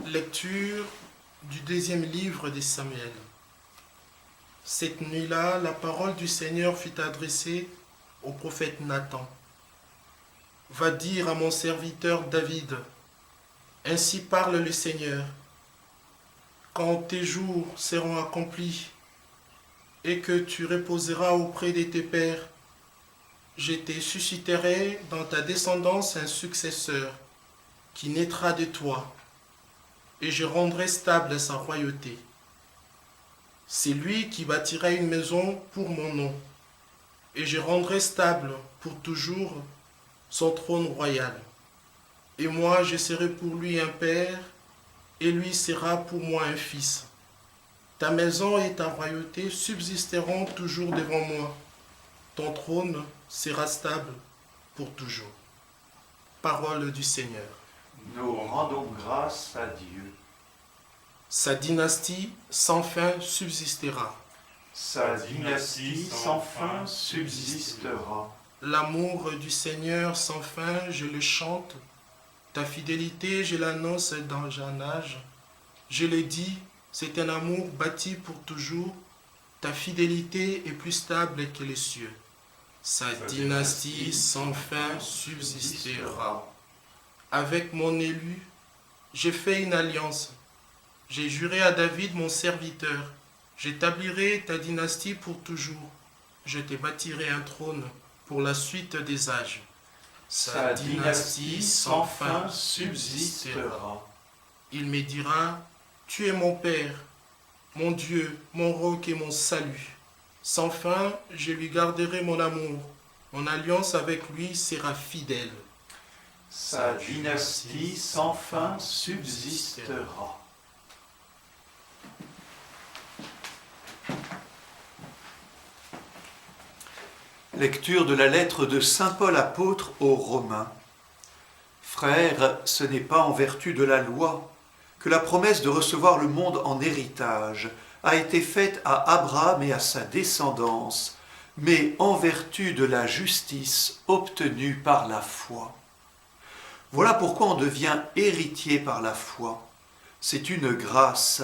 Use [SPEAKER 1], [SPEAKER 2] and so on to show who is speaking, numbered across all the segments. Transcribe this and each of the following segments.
[SPEAKER 1] Lecture du deuxième livre de Samuel. Cette nuit-là, la parole du Seigneur fut adressée au prophète Nathan. Va dire à mon serviteur David, ainsi parle le Seigneur, quand tes jours seront accomplis et que tu reposeras auprès de tes pères, je te susciterai dans ta descendance un successeur qui naîtra de toi, et je rendrai stable sa royauté. C'est lui qui bâtira une maison pour mon nom, et je rendrai stable pour toujours son trône royal. Et moi, je serai pour lui un père, et lui sera pour moi un fils. Ta maison et ta royauté subsisteront toujours devant moi. Ton trône sera stable pour toujours. Parole du Seigneur.
[SPEAKER 2] Nous rendons grâce à Dieu.
[SPEAKER 1] Sa dynastie sans fin subsistera.
[SPEAKER 2] Sa dynastie sans fin subsistera.
[SPEAKER 1] L'amour du Seigneur sans fin, je le chante. Ta fidélité, je l'annonce dans un âge. Je le dis, c'est un amour bâti pour toujours. Ta fidélité est plus stable que les cieux. Sa dynastie sans fin subsistera. Avec mon élu, j'ai fait une alliance. J'ai juré à David, mon serviteur, j'établirai ta dynastie pour toujours. Je te bâtirai un trône pour la suite des âges.
[SPEAKER 2] Sa dynastie sans fin subsistera.
[SPEAKER 1] Il me dira, tu es mon Père, mon Dieu, mon roc et mon salut. Sans fin, je lui garderai mon amour. Mon alliance avec lui sera fidèle.
[SPEAKER 2] Sa dynastie sans fin subsistera. Lecture de la lettre de saint Paul apôtre aux Romains. Frères, ce n'est pas en vertu de la loi que la promesse de recevoir le monde en héritage a été faite à Abraham et à sa descendance, mais en vertu de la justice obtenue par la foi. Voilà pourquoi on devient héritier par la foi. C'est une grâce,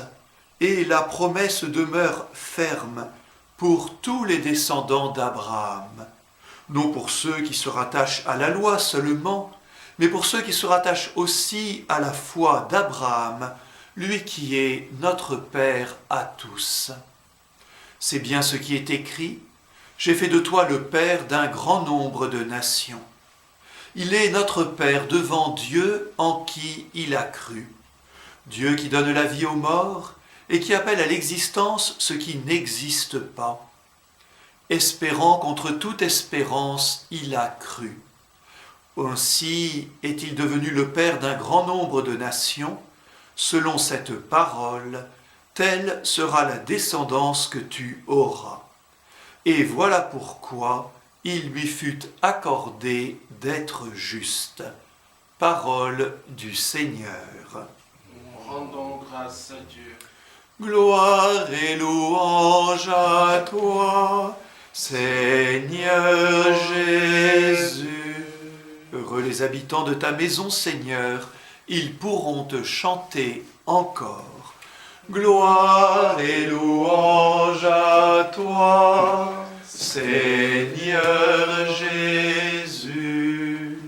[SPEAKER 2] et la promesse demeure ferme pour tous les descendants d'Abraham, non pour ceux qui se rattachent à la loi seulement, mais pour ceux qui se rattachent aussi à la foi d'Abraham, lui qui est notre Père à tous. C'est bien ce qui est écrit, « J'ai fait de toi le Père d'un grand nombre de nations ». Il est notre Père devant Dieu en qui il a cru. Dieu qui donne la vie aux morts et qui appelle à l'existence ce qui n'existe pas. Espérant contre toute espérance, il a cru. Ainsi est-il devenu le Père d'un grand nombre de nations, selon cette parole, telle sera la descendance que tu auras. Et voilà pourquoi il lui fut accordé d'être juste. Parole du Seigneur.
[SPEAKER 1] Rendons grâce à Dieu.
[SPEAKER 2] Gloire et louange à toi, Seigneur Jésus. Heureux les habitants de ta maison, Seigneur, ils pourront te chanter encore. Gloire et louange à toi, Seigneur Jésus.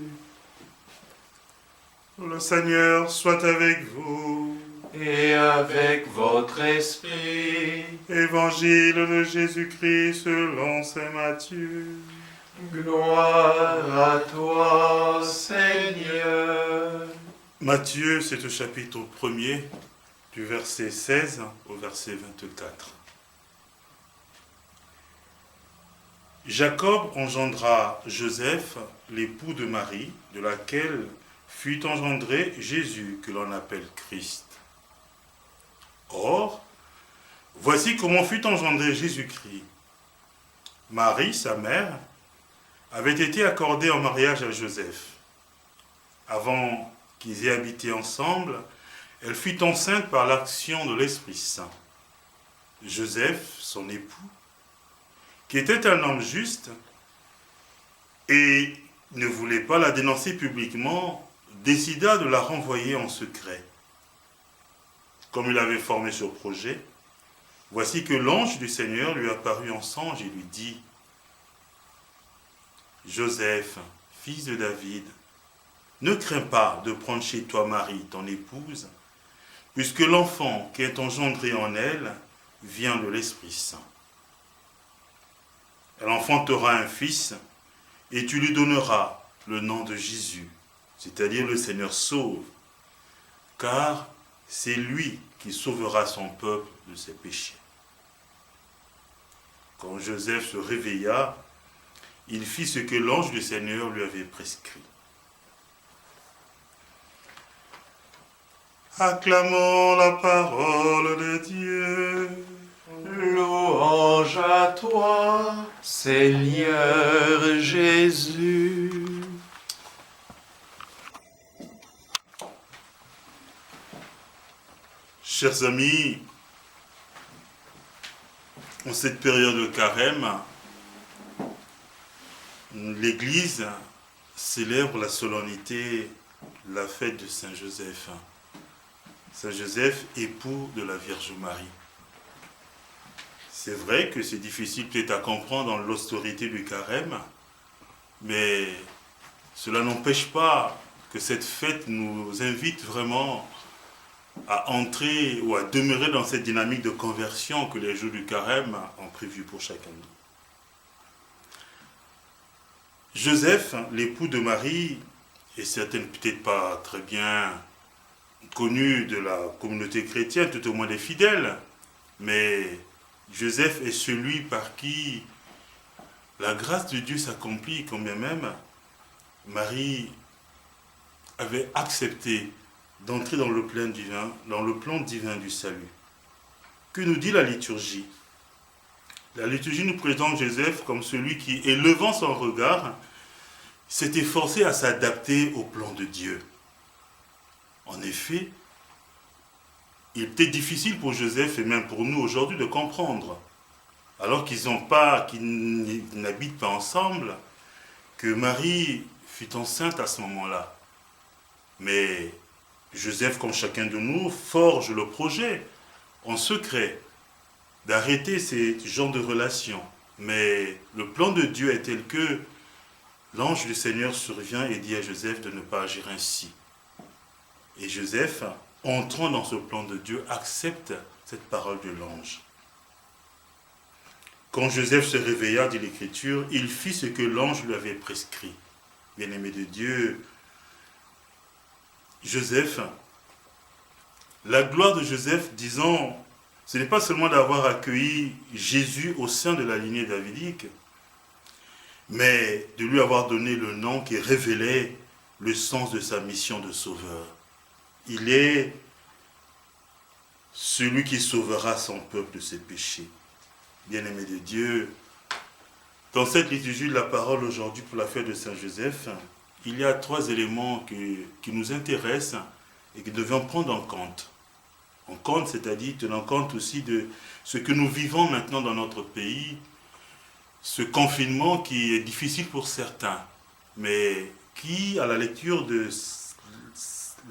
[SPEAKER 3] Le Seigneur soit avec vous.
[SPEAKER 2] Et avec votre esprit.
[SPEAKER 3] Évangile de Jésus-Christ selon saint Matthieu.
[SPEAKER 2] Gloire à toi, Seigneur.
[SPEAKER 3] Matthieu, c'est au chapitre 1er, du verset 16 au verset 24. Jacob engendra Joseph, l'époux de Marie, de laquelle fut engendré Jésus, que l'on appelle Christ. Or, voici comment fut engendré Jésus-Christ. Marie, sa mère, avait été accordée en mariage à Joseph. Avant qu'ils aient habité ensemble, elle fut enceinte par l'action de l'Esprit Saint. Joseph, son époux, qui était un homme juste et ne voulait pas la dénoncer publiquement, décida de la renvoyer en secret. comme il avait formé ce projet, voici que l'ange du Seigneur lui apparut en songe et lui dit, « Joseph, fils de David, ne crains pas de prendre chez toi Marie, ton épouse, puisque l'enfant qui est engendré en elle vient de l'Esprit Saint. Elle enfantera un fils, et tu lui donneras le nom de Jésus, c'est-à-dire le Seigneur sauve, car c'est lui qui sauvera son peuple de ses péchés. » Quand Joseph se réveilla, il fit ce que l'ange du Seigneur lui avait prescrit. Acclamons la parole de Dieu.
[SPEAKER 2] Louange à toi, Seigneur Jésus.
[SPEAKER 3] Chers amis, en cette période de carême, l'Église célèbre la solennité, la fête de Saint Joseph. Saint Joseph, époux de la Vierge Marie. C'est vrai que c'est difficile peut-être à comprendre dans l'austérité du carême, mais cela n'empêche pas que cette fête nous invite vraiment à entrer ou à demeurer dans cette dynamique de conversion que les jours du carême ont prévu pour chacun de nous. Joseph, l'époux de Marie, est certainement peut-être pas très bien connu de la communauté chrétienne, tout au moins des fidèles, mais Joseph est celui par qui la grâce de Dieu s'accomplit, quand bien même Marie avait accepté d'entrer dans le plan divin du salut. Que nous dit la liturgie? La liturgie nous présente Joseph comme celui qui, élevant son regard, s'est efforcé à s'adapter au plan de Dieu. En effet, il était difficile pour Joseph et même pour nous aujourd'hui de comprendre, alors qu'ils n'habitent pas ensemble, que Marie fut enceinte à ce moment-là. Mais Joseph, comme chacun de nous, forge le projet en secret d'arrêter ces genres de relations. Mais le plan de Dieu est tel que l'ange du Seigneur survient et dit à Joseph de ne pas agir ainsi. Et Joseph, entrant dans ce plan de Dieu, accepte cette parole de l'ange. Quand Joseph se réveilla, dit l'Écriture, il fit ce que l'ange lui avait prescrit. Bien-aimé de Dieu, Joseph, la gloire de Joseph, disons, ce n'est pas seulement d'avoir accueilli Jésus au sein de la lignée davidique, mais de lui avoir donné le nom qui révélait le sens de sa mission de sauveur. Il est celui qui sauvera son peuple de ses péchés. Bien-aimé de Dieu, dans cette liturgie de la parole aujourd'hui pour la fête de Saint Joseph, il y a 3 éléments qui nous intéressent et que nous devons prendre en compte. En compte, c'est-à-dire tenir compte aussi de ce que nous vivons maintenant dans notre pays, ce confinement qui est difficile pour certains, mais qui, à la lecture de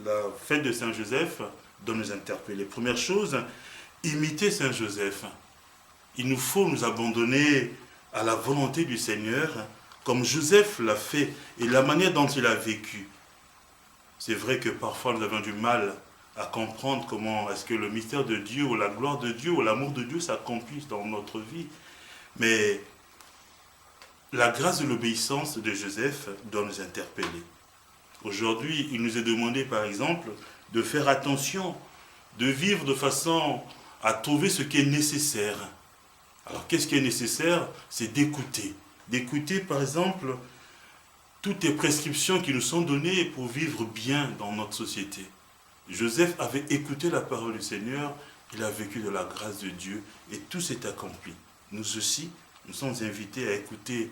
[SPEAKER 3] la fête de Saint Joseph, doit nous interpeller. Première chose, imiter Saint Joseph. Il nous faut nous abandonner à la volonté du Seigneur, comme Joseph l'a fait, et la manière dont il a vécu. C'est vrai que parfois nous avons du mal à comprendre comment est-ce que le mystère de Dieu, ou la gloire de Dieu, ou l'amour de Dieu s'accomplissent dans notre vie. Mais la grâce de l'obéissance de Joseph doit nous interpeller. Aujourd'hui, il nous est demandé, par exemple, de faire attention, de vivre de façon à trouver ce qui est nécessaire. Alors, qu'est-ce qui est nécessaire? C'est d'écouter. D'écouter, par exemple, toutes les prescriptions qui nous sont données pour vivre bien dans notre société. Joseph avait écouté la parole du Seigneur, il a vécu de la grâce de Dieu et tout s'est accompli. Nous aussi, nous sommes invités à écouter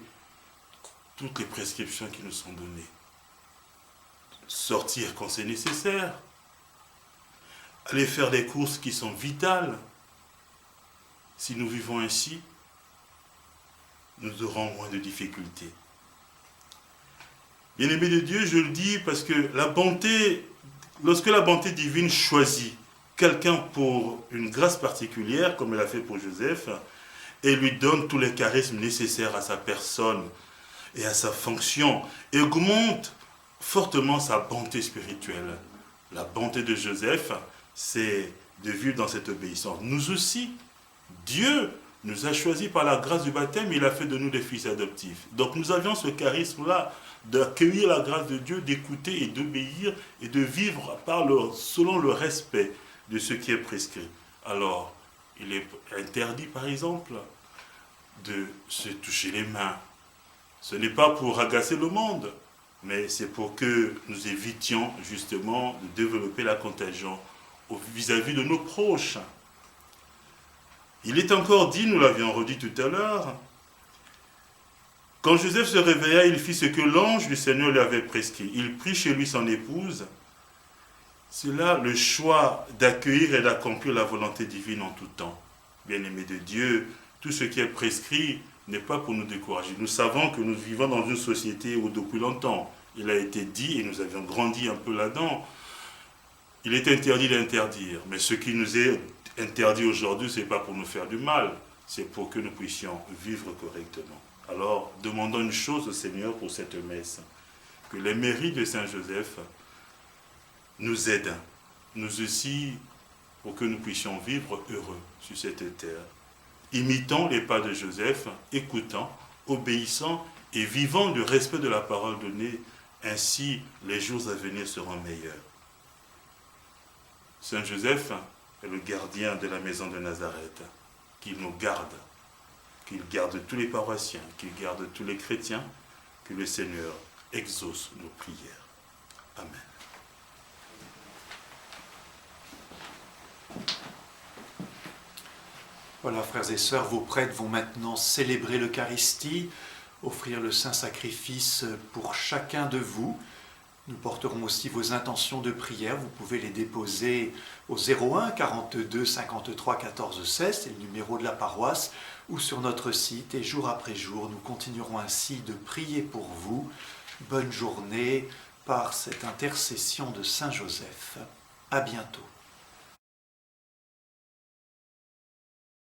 [SPEAKER 3] toutes les prescriptions qui nous sont données. Sortir quand c'est nécessaire, aller faire des courses qui sont vitales. Si nous vivons ainsi, nous aurons moins de difficultés. Bien-aimé de Dieu, je le dis parce que la bonté, lorsque la bonté divine choisit quelqu'un pour une grâce particulière, comme elle a fait pour Joseph, et lui donne tous les charismes nécessaires à sa personne et à sa fonction, et augmente fortement sa bonté spirituelle. La bonté de Joseph, c'est de vivre dans cette obéissance. Nous aussi, Dieu nous a choisis par la grâce du baptême, il a fait de nous des fils adoptifs. Donc nous avions ce charisme-là d'accueillir la grâce de Dieu, d'écouter et d'obéir et de vivre selon le respect de ce qui est prescrit. Alors, il est interdit, par exemple, de se toucher les mains. Ce n'est pas pour agacer le monde, mais c'est pour que nous évitions justement de développer la contagion vis-à-vis de nos proches. Il est encore dit, nous l'avions redit tout à l'heure, quand Joseph se réveilla, il fit ce que l'ange du Seigneur lui avait prescrit. Il prit chez lui son épouse. C'est là le choix d'accueillir et d'accomplir la volonté divine en tout temps. Bien-aimés de Dieu, tout ce qui est prescrit n'est pas pour nous décourager. Nous savons que nous vivons dans une société où depuis longtemps, il a été dit, et nous avions grandi un peu là-dedans, il est interdit d'interdire. Mais ce qui nous est interdit aujourd'hui, ce n'est pas pour nous faire du mal, c'est pour que nous puissions vivre correctement. Alors, demandons une chose au Seigneur pour cette messe, que les mérites de Saint Joseph nous aident, nous aussi, pour que nous puissions vivre heureux sur cette terre. Imitons les pas de Joseph, écoutant, obéissant et vivant du respect de la parole donnée, ainsi les jours à venir seront meilleurs. Saint Joseph est le gardien de la maison de Nazareth, qu'il nous garde, qu'il garde tous les paroissiens, qu'il garde tous les chrétiens, que le Seigneur exauce nos prières. Amen.
[SPEAKER 2] Voilà, frères et sœurs, vos prêtres vont maintenant célébrer l'Eucharistie, offrir le saint sacrifice pour chacun de vous. Nous porterons aussi vos intentions de prière. Vous pouvez les déposer au 01 42 53 14 16, c'est le numéro de la paroisse, ou sur notre site. Et jour après jour, nous continuerons ainsi de prier pour vous. Bonne journée par cette intercession de Saint Joseph. À bientôt.